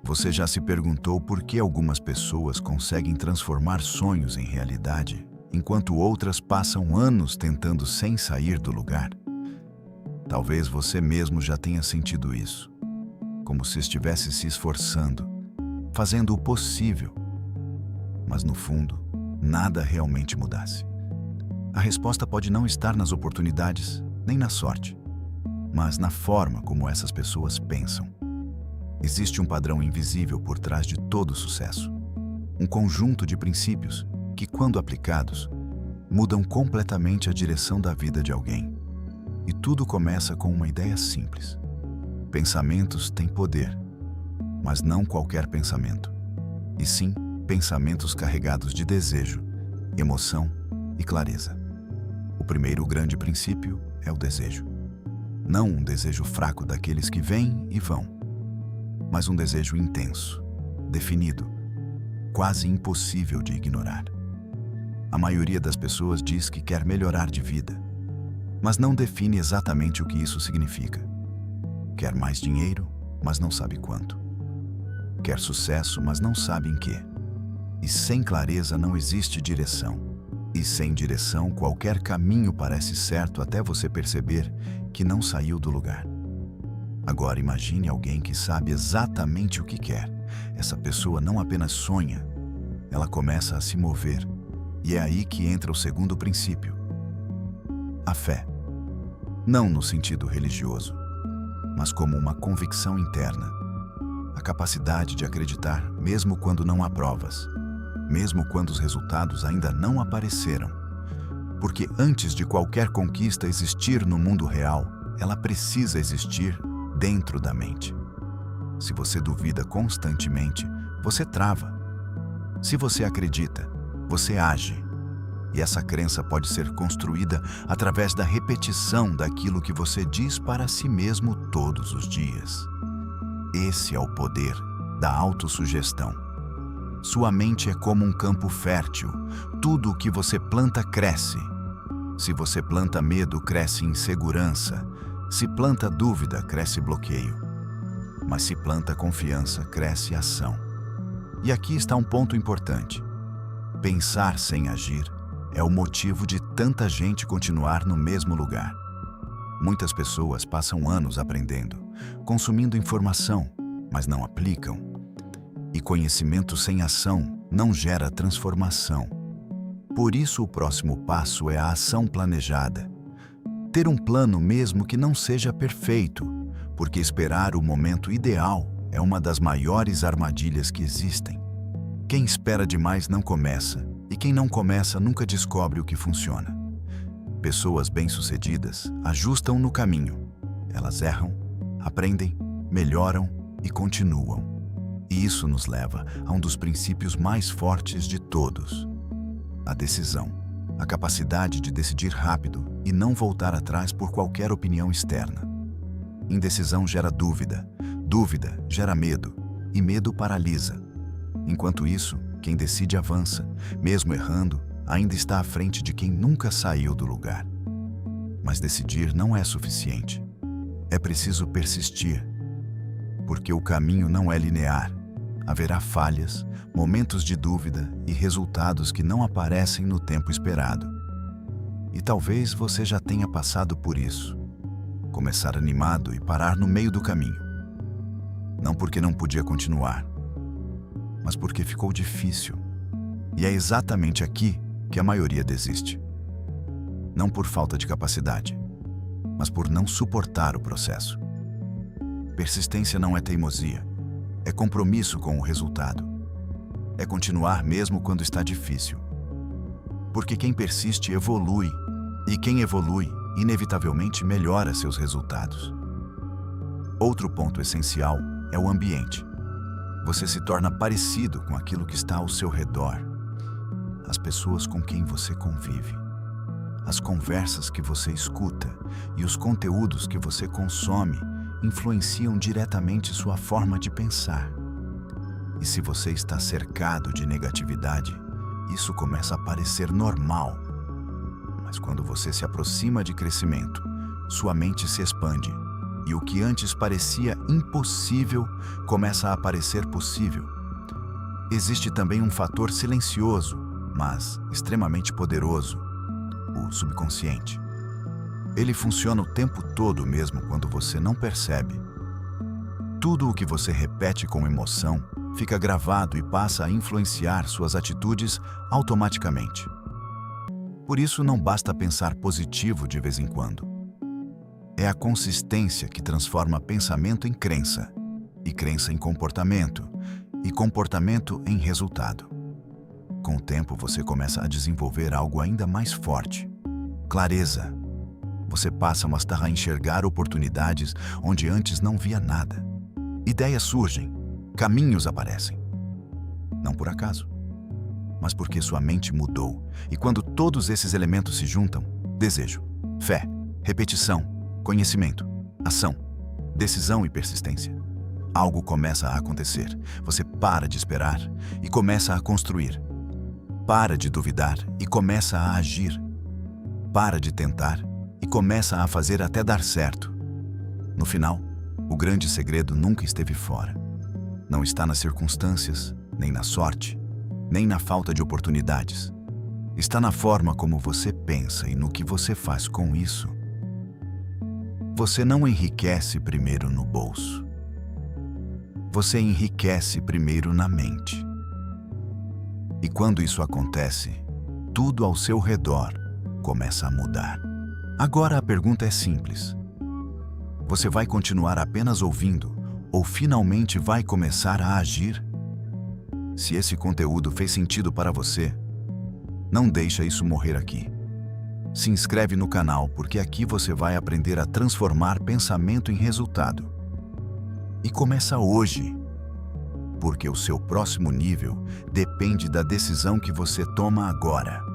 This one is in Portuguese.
Você já se perguntou por que algumas pessoas conseguem transformar sonhos em realidade, enquanto outras passam anos tentando sem sair do lugar? Talvez você mesmo já tenha sentido isso, como se estivesse se esforçando, fazendo o possível, mas no fundo, nada realmente mudasse. A resposta pode não estar nas oportunidades, nem na sorte, mas na forma como essas pessoas pensam. Existe um padrão invisível por trás de todo sucesso. Um conjunto de princípios que, quando aplicados, mudam completamente a direção da vida de alguém. E tudo começa com uma ideia simples. Pensamentos têm poder, mas não qualquer pensamento. E sim, pensamentos carregados de desejo, emoção e clareza. O primeiro grande princípio é o desejo. Não um desejo fraco daqueles que vêm e vão, mas um desejo intenso, definido, quase impossível de ignorar. A maioria das pessoas diz que quer melhorar de vida, mas não define exatamente o que isso significa. Quer mais dinheiro, mas não sabe quanto. Quer sucesso, mas não sabe em quê. E sem clareza não existe direção. E sem direção, qualquer caminho parece certo até você perceber que não saiu do lugar. Agora imagine alguém que sabe exatamente o que quer. Essa pessoa não apenas sonha, ela começa a se mover. E é aí que entra o segundo princípio: a fé. Não no sentido religioso, mas como uma convicção interna. A capacidade de acreditar mesmo quando não há provas, mesmo quando os resultados ainda não apareceram. Porque antes de qualquer conquista existir no mundo real, ela precisa existir dentro da mente. Se você duvida constantemente, você trava. Se você acredita, você age. E essa crença pode ser construída através da repetição daquilo que você diz para si mesmo todos os dias. Esse é o poder da autossugestão. Sua mente é como um campo fértil. Tudo o que você planta cresce. Se você planta medo, cresce insegurança. Se planta dúvida, cresce bloqueio. Mas se planta confiança, cresce ação. E aqui está um ponto importante. Pensar sem agir é o motivo de tanta gente continuar no mesmo lugar. Muitas pessoas passam anos aprendendo, consumindo informação, mas não aplicam. E conhecimento sem ação não gera transformação. Por isso, o próximo passo é a ação planejada. Ter um plano mesmo que não seja perfeito, porque esperar o momento ideal é uma das maiores armadilhas que existem. Quem espera demais não começa, e quem não começa nunca descobre o que funciona. Pessoas bem-sucedidas ajustam no caminho. Elas erram, aprendem, melhoram e continuam. E isso nos leva a um dos princípios mais fortes de todos: a decisão. A capacidade de decidir rápido e não voltar atrás por qualquer opinião externa. Indecisão gera dúvida, dúvida gera medo, e medo paralisa. Enquanto isso, quem decide avança, mesmo errando, ainda está à frente de quem nunca saiu do lugar. Mas decidir não é suficiente. É preciso persistir, porque o caminho não é linear. Haverá falhas, momentos de dúvida e resultados que não aparecem no tempo esperado. E talvez você já tenha passado por isso. Começar animado e parar no meio do caminho. Não porque não podia continuar, mas porque ficou difícil. E é exatamente aqui que a maioria desiste. Não por falta de capacidade, mas por não suportar o processo. Persistência não é teimosia. É compromisso com o resultado. É continuar mesmo quando está difícil. Porque quem persiste evolui, e quem evolui, inevitavelmente melhora seus resultados. Outro ponto essencial é o ambiente. Você se torna parecido com aquilo que está ao seu redor. As pessoas com quem você convive, as conversas que você escuta e os conteúdos que você consome influenciam diretamente sua forma de pensar. E se você está cercado de negatividade, isso começa a parecer normal. Mas quando você se aproxima de crescimento, sua mente se expande, E o que antes parecia impossível começa a parecer possível. Existe também um fator silencioso, mas extremamente poderoso: o subconsciente. Ele funciona o tempo todo, mesmo quando você não percebe. Tudo o que você repete com emoção fica gravado e passa a influenciar suas atitudes automaticamente. Por isso, não basta pensar positivo de vez em quando. É a consistência que transforma pensamento em crença, e crença em comportamento, e comportamento em resultado. Com o tempo, você começa a desenvolver algo ainda mais forte: clareza. Você passa a enxergar oportunidades onde antes não via nada. Ideias surgem, caminhos aparecem. Não por acaso, mas porque sua mente mudou. E quando todos esses elementos se juntam: desejo, fé, repetição, conhecimento, ação, decisão e persistência, algo começa a acontecer. Você para de esperar e começa a construir. Para de duvidar e começa a agir. Para de tentar e começa a fazer até dar certo. No final, o grande segredo nunca esteve fora. Não está nas circunstâncias, nem na sorte, nem na falta de oportunidades. Está na forma como você pensa e no que você faz com isso. Você não enriquece primeiro no bolso. Você enriquece primeiro na mente. E quando isso acontece, tudo ao seu redor começa a mudar. Agora a pergunta é simples: você vai continuar apenas ouvindo ou finalmente vai começar a agir? Se esse conteúdo fez sentido para você, não deixa isso morrer aqui. Se inscreve no canal, porque aqui você vai aprender a transformar pensamento em resultado. E começa hoje, porque o seu próximo nível depende da decisão que você toma agora.